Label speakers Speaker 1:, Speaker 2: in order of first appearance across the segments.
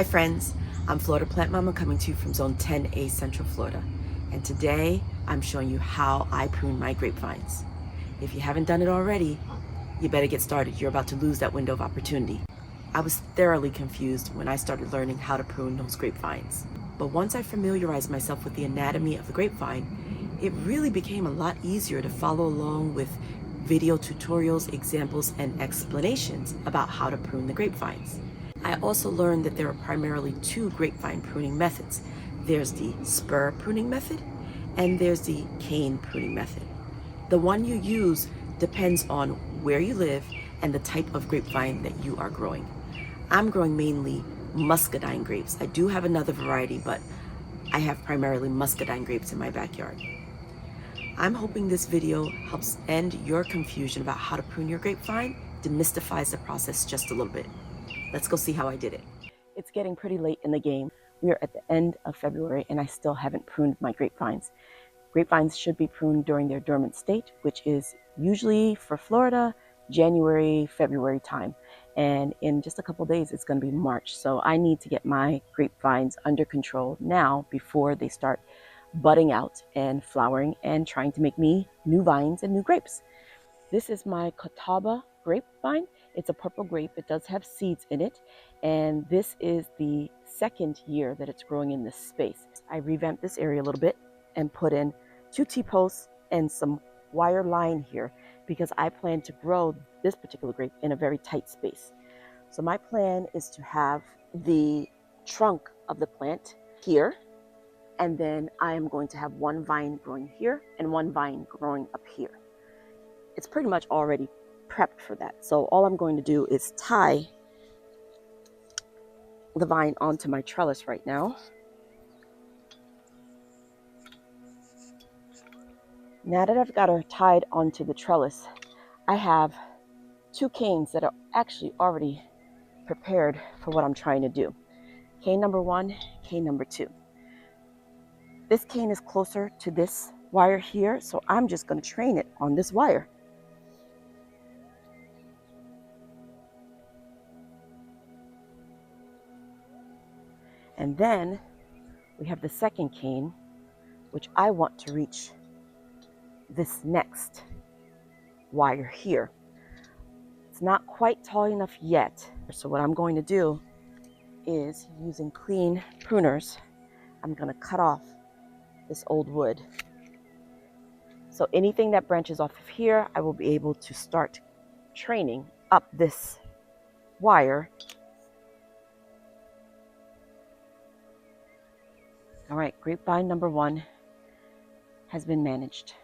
Speaker 1: Hi friends, I'm Florida Plant Mama coming to you from Zone 10A Central Florida. And today I'm showing you how I prune my grapevines. If you haven't done it already, you better get started. You're about to lose that window of opportunity. I was thoroughly confused when I started learning how to prune those grapevines. But once I familiarized myself with the anatomy of the grapevine, it really became a lot easier to follow along with video tutorials, examples, and explanations about how to prune the grapevines. I also learned that there are primarily two grapevine pruning methods. There's the spur pruning method and there's the cane pruning method. The one you use depends on where you live and the type of grapevine that you are growing. I'm growing mainly muscadine grapes. I do have another variety, but I have primarily muscadine grapes in my backyard. I'm hoping this video helps end your confusion about how to prune your grapevine, demystifies the process just a little bit. Let's go see how I did it. It's getting pretty late in the game. We are at the end of February and I still haven't pruned my grapevines. Grapevines should be pruned during their dormant state, which is usually for Florida, January, February time. And in just a couple days, it's going to be March. So I need to get my grapevines under control now before they start budding out and flowering and trying to make me new vines and new grapes. This is my Catawba grapevine. It's a purple grape. It does have seeds in it. And this is the second year that it's growing in this space. I revamped this area a little bit and put in 2 T-posts and some wire line here because I plan to grow this particular grape in a very tight space. So my plan is to have the trunk of the plant here, and then I am going to have one vine growing here and one vine growing up here. It's pretty much already prepped for that. So all I'm going to do is tie the vine onto my trellis right now. Now that I've got her tied onto the trellis, I have 2 canes that are actually already prepared for what I'm trying to do. Cane number 1, cane number 2. This cane is closer to this wire here, so I'm just going to train it on this wire. And then we have the second cane, which I want to reach this next wire here. It's not quite tall enough yet. So what I'm going to do is, using clean pruners, I'm going to cut off this old wood. So anything that branches off of here, I will be able to start training up this wire. All right, grapevine number 1 has been managed.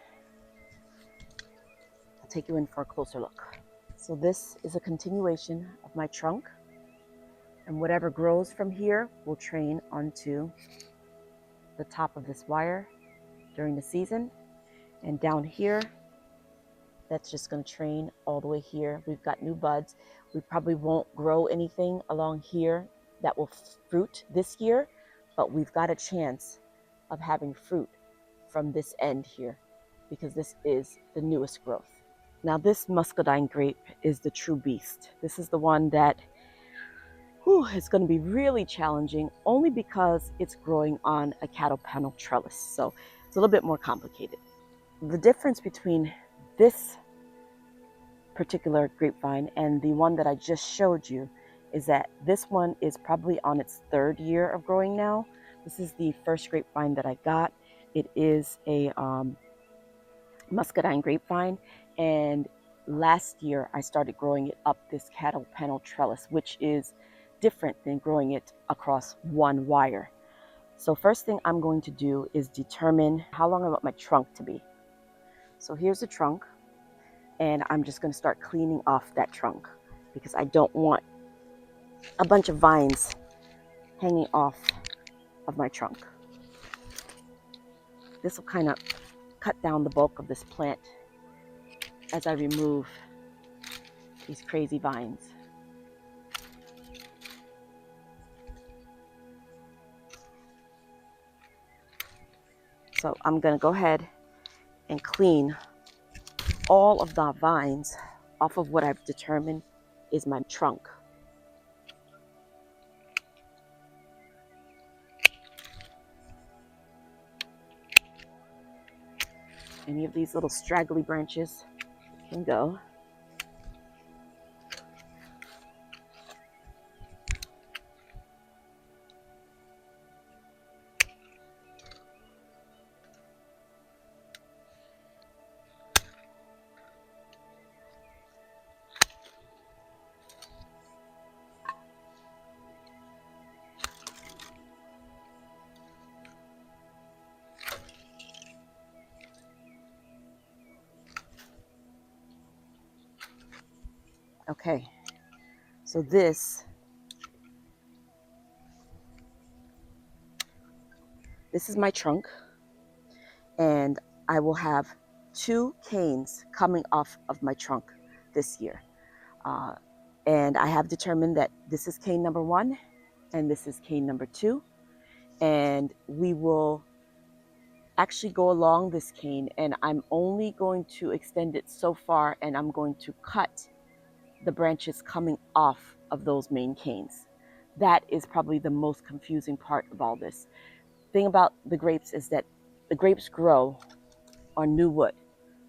Speaker 1: I'll take you in for a closer look. So this is a continuation of my trunk, and whatever grows from here will train onto the top of this wire during the season. And down here, that's just going to train all the way here. We've got new buds. We probably won't grow anything along here that will fruit this year, but we've got a chance of having fruit from this end here because this is the newest growth. Now this muscadine grape is the true beast. This is the one that is going to be really challenging, only because it's growing on a cattle panel trellis. So it's a little bit more complicated. The difference between this particular grapevine and the one that I just showed you is that this one is probably on its 3rd year of growing now. This is the first grapevine that I got. It is a muscadine grapevine, and last year I started growing it up this cattle panel trellis, which is different than growing it across one wire. So first thing I'm going to do is determine how long I want my trunk to be. So here's the trunk, and I'm just going to start cleaning off that trunk because I don't want a bunch of vines hanging off of my trunk. This will kind of cut down the bulk of this plant as I remove these crazy vines. So I'm going to go ahead and clean all of the vines off of what I've determined is my trunk. Any of these little straggly branches can go. Okay, so this is my trunk, and I will have 2 canes coming off of my trunk this year. And I have determined that this is cane number 1 and this is cane number 2. And we will actually go along this cane, and I'm only going to extend it so far, and I'm going to cut the branches coming off of those main canes. That is probably the most confusing part of all this. Thing about the grapes is that the grapes grow on new wood.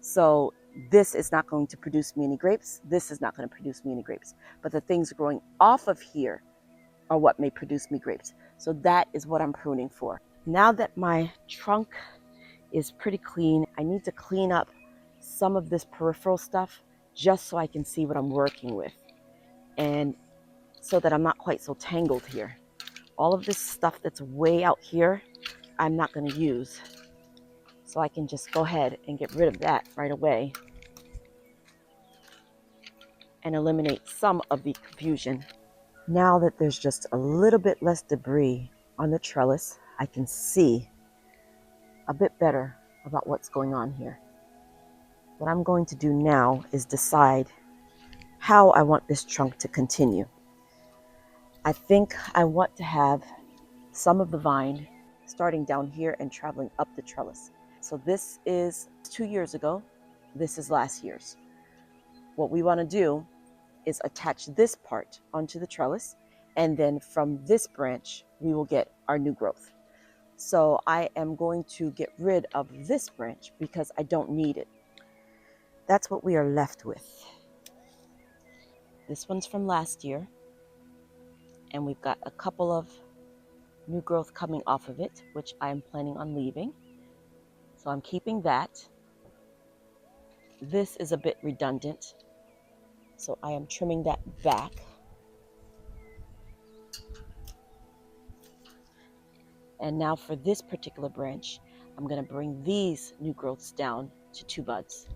Speaker 1: So this is not going to produce me any grapes. This is not going to produce me any grapes. But the things growing off of here are what may produce me grapes. So that is what I'm pruning for. Now that my trunk is pretty clean, I need to clean up some of this peripheral stuff just so I can see what I'm working with, and so that I'm not quite so tangled here. All of this stuff that's way out here, I'm not going to use. So I can just go ahead and get rid of that right away and eliminate some of the confusion. Now that there's just a little bit less debris on the trellis, I can see a bit better about what's going on here. What I'm going to do now is decide how I want this trunk to continue. I think I want to have some of the vine starting down here and traveling up the trellis. So this is 2 years ago. This is last year's. What we want to do is attach this part onto the trellis, and then from this branch, we will get our new growth. So I am going to get rid of this branch because I don't need it. That's what we are left with. This one's from last year, and we've got a couple of new growth coming off of it, which I'm planning on leaving. So I'm keeping that. This is a bit redundant, so I am trimming that back. And now for this particular branch, I'm going to bring these new growths down to 2 buds.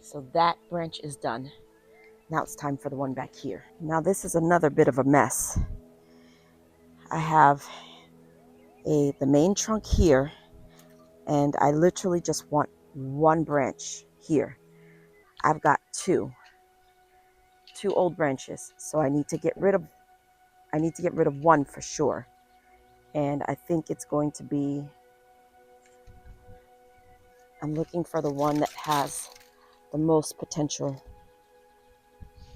Speaker 1: So that branch is done. Now it's time for the one back here. Now this is another bit of a mess. I have the main trunk here, and I literally just want 1 branch here. I've got two old branches, so I need to get rid of 1 for sure. And I think it's going to be, I'm looking for the one that has the most potential,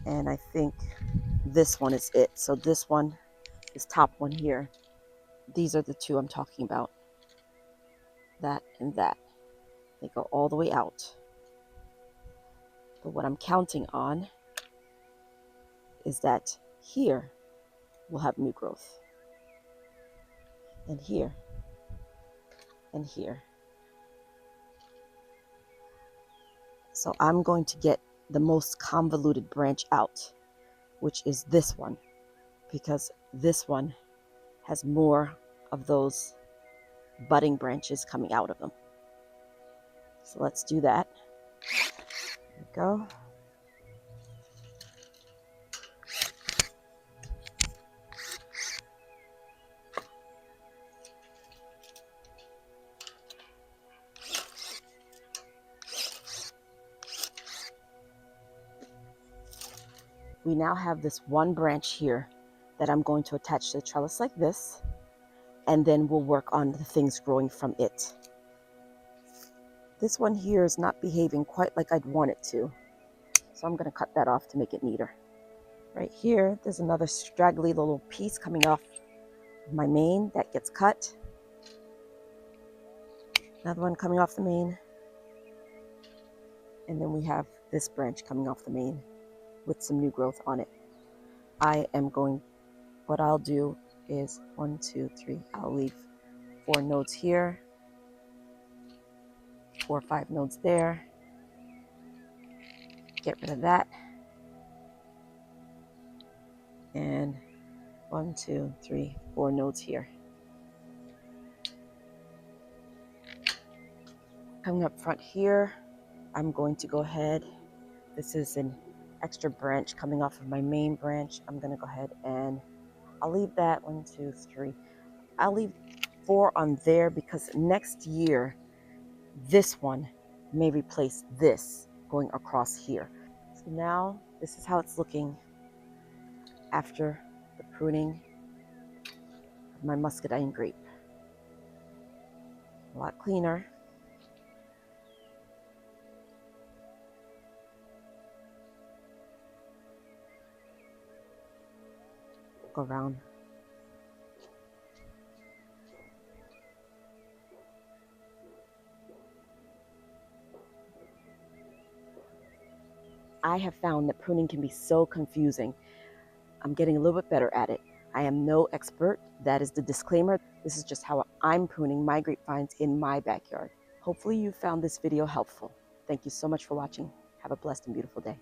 Speaker 1: and I think this one is it. So this one, this top one here, these are the 2 I'm talking about. That and that. They go all the way out. But what I'm counting on is that here will have new growth. And here. And here. So I'm going to get the most convoluted branch out, which is this one, because this one has more of those budding branches coming out of them. So let's do that. There we go. We now have this 1 branch here that I'm going to attach to the trellis like this, and then we'll work on the things growing from it. This one here is not behaving quite like I'd want it to. So I'm going to cut that off to make it neater. Right here, there's another straggly little piece coming off my main that gets cut. Another one coming off the main. And then we have this branch coming off the main with some new growth on it. What I'll do is 1, 2, 3, I'll leave 4 nodes here, 4 or 5 nodes there. Get rid of that. And 1, 2, 3, 4 nodes here. Coming up front here, I'm going to go ahead. This is an extra branch coming off of my main branch. I'm going to go ahead and I'll leave that 1, 2, 3. I'll leave 4 on there because next year, this one may replace this going across here. So now this is how it's looking after the pruning of my muscadine grape. A lot cleaner. Go around. I have found that pruning can be so confusing. I'm getting a little bit better at it. I am no expert. That is the disclaimer. This is just how I'm pruning my grapevines in my backyard. Hopefully you found this video helpful. Thank you so much for watching. Have a blessed and beautiful day.